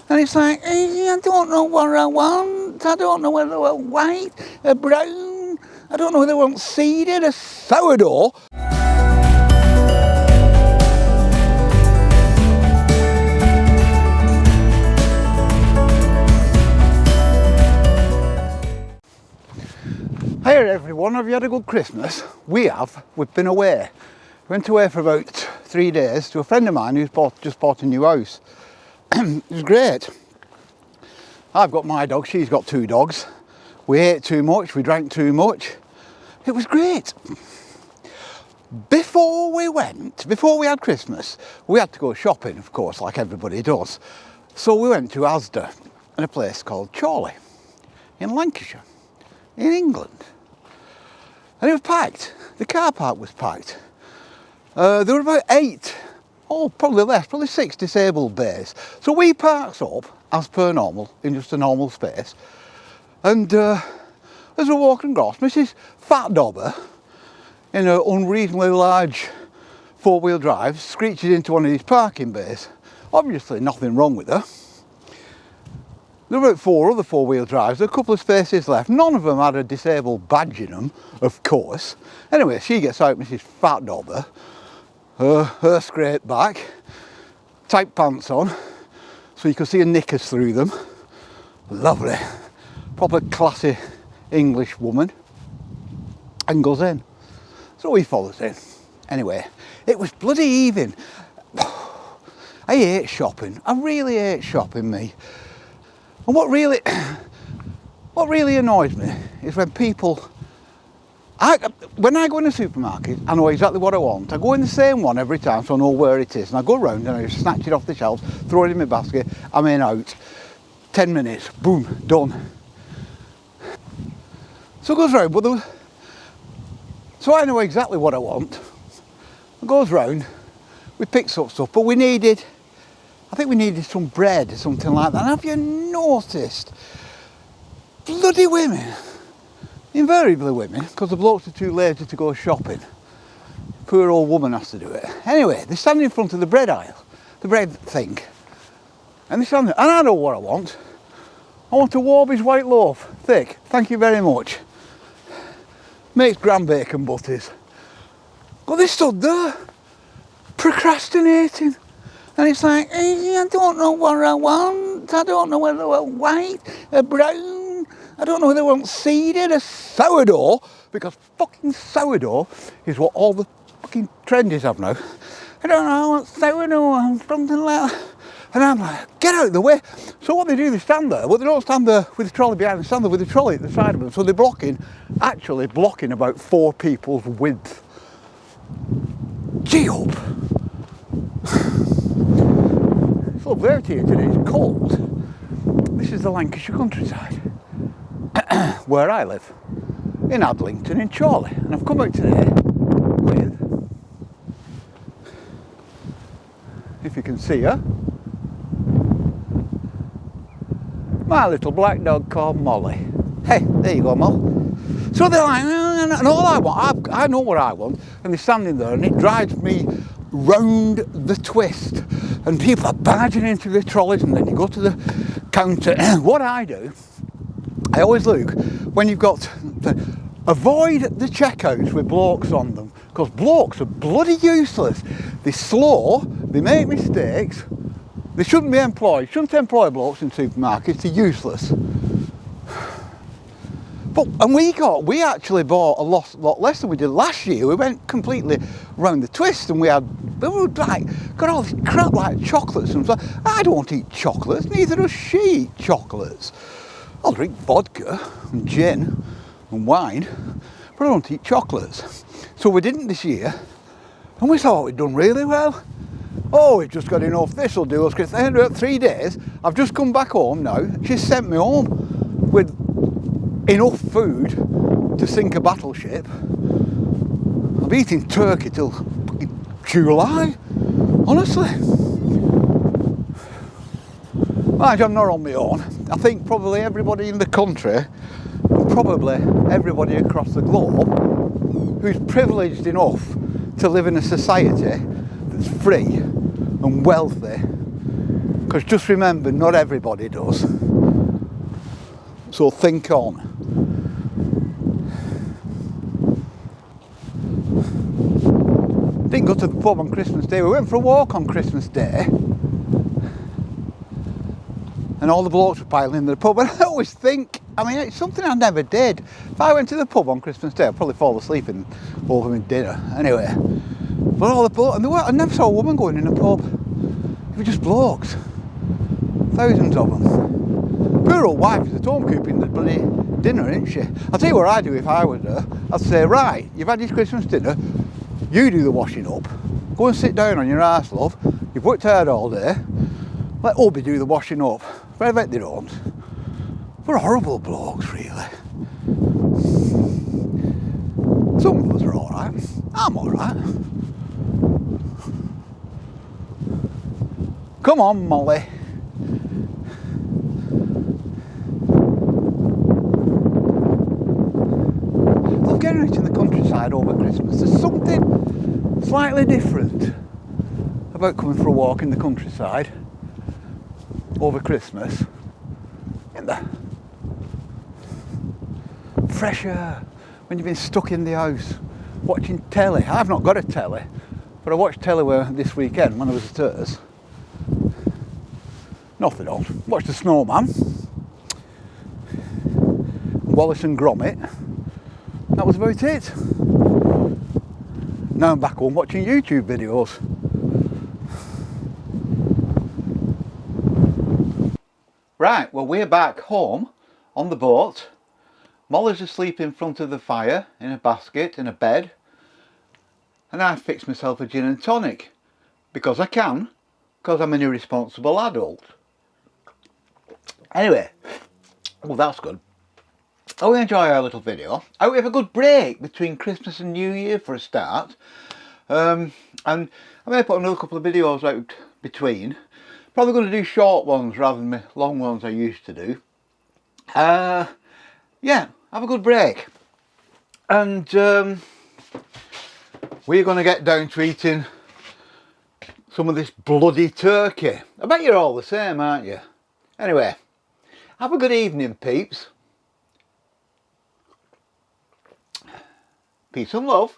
And it's like, I don't know what I want. I don't know whether I want white, a brown. I don't know whether I want seeded, a sourdough. Hey everyone, have you had a good Christmas? We have. We've been away. We went away for about 3 days to a friend of mine who's just bought a new house. It was great. I've got my dog, she's got 2 dogs. We ate too much, we drank too much. It was great. Before we had Christmas, we had to go shopping, of course, like everybody does. So we went to ASDA in a place called Chorley in Lancashire, in England. And it was packed. The car park was packed. There were about 8, probably less, probably 6 disabled bays. So we parked up, as per normal, in just a normal space. And as we're walking across, Mrs. Fat Dobber, in an unreasonably large 4-wheel drive, screeches into one of these parking bays. Obviously nothing wrong with her. There were about 4 other 4-wheel drives, a couple of spaces left. None of them had a disabled badge in them, of course. Anyway, she gets out, Mrs. Fat Dobber, her scraped back, tight pants on, so you could see her knickers through them. Lovely. Proper classy English woman. And goes in. So we follows in. Anyway, it was bloody even. I hate shopping. I really hate shopping, me. And what really annoys me is when people, when I go in a supermarket, I know exactly what I want. I go in the same one every time, so I know where it is. And I go around and I just snatch it off the shelves, throw it in my basket, I'm in, out. 10 minutes, boom, done. So it goes round, so I know exactly what I want. It goes round, we pick up stuff, but I think we needed some bread or something like that. And have you noticed, bloody women, invariably women, because the blokes are too lazy to go shopping. Poor old woman has to do it. Anyway, they stand in front of the bread aisle, the bread thing. And they stand there, and I know what I want. I want a Warby's white loaf, thick, thank you very much. Makes grand bacon butties. But they stood there, procrastinating. And it's like, I don't know what I want. I don't know whether I want white, a brown. I don't know whether I want seeded, a sourdough. Because fucking sourdough is what all the fucking trendies have now. I don't know, I want sourdough and something like that. And I'm like, get out of the way. So what they do, they stand there. Well, they don't stand there with the trolley behind, they stand there with the trolley at the side of them. So they're actually blocking about 4 people's width. Gee up. It's a little dirty here today, it's cold. This is the Lancashire countryside, where I live, in Adlington, in Chorley. And I've come out today with, if you can see her, my little black dog called Molly. Hey, there you go, Moll. So they're like, and all I want, I know what I want, and they're standing there, and it drives me round the twist. And people are barging into the trolleys, and then you go to the counter. What I do, I always look, when you've got, avoid the checkouts with blokes on them, because blokes are bloody useless. They're slow, they make mistakes, they shouldn't be employed. Shouldn't employ blokes in supermarkets, they're useless. And we actually bought a lot less than we did last year. We went completely round the twist, and we got all this crap like chocolates and stuff. I don't eat chocolates, neither does she eat chocolates. I'll drink vodka and gin and wine, but I don't eat chocolates. So we didn't this year, and we thought we'd done really well. Oh, we've just got enough, this'll do us, because at the end of 3 days, I've just come back home now. She's sent me home with enough food to sink a battleship. I've been eating turkey till July, honestly. Mind you, I'm not on my own. I think probably everybody in the country, probably everybody across the globe, who's privileged enough to live in a society that's free and wealthy, Because just remember, not everybody does. So think on. Didn't go to the pub on Christmas Day. We went for a walk on Christmas Day. And all the blokes were piling in the pub. And I always think, I mean, it's something I never did. If I went to the pub on Christmas Day, I'd probably fall asleep over my dinner. Anyway. But all the blokes, and I never saw a woman going in a pub. They were just blokes. Thousands of them. Poor old wife is at home cooking the bloody dinner, isn't she? I'll tell you what I'd do if I was her. I'd say, right, you've had your Christmas dinner. You do the washing up. Go and sit down on your arse, love. You've worked hard all day. Let Obi do the washing up. But I bet they don't. We're horrible blokes, really. Some of us are alright. I'm alright. Come on, Molly. Love getting out in the countryside over Christmas. There's something slightly different about coming for a walk in the countryside over Christmas. In the fresh air, when you've been stuck in the house watching telly. I've not got a telly, but I watched telly this weekend when I was at hers. Nothing on. Watched The Snowman, Wallace and Gromit. That was about it. Now I'm back home watching YouTube videos. Right, well, we're back home on the boat. Molly's asleep in front of the fire in a basket in a bed, and I fixed myself a gin and tonic because I can, because I'm an irresponsible adult. Anyway, well, that's good. I hope you enjoy our little video. I hope we have a good break between Christmas and New Year for a start. And I may put another couple of videos out between. Probably going to do short ones rather than the long ones I used to do. Yeah, have a good break. And we're going to get down to eating some of this bloody turkey. I bet you're all the same, aren't you? Anyway, have a good evening, peeps. Peace and love.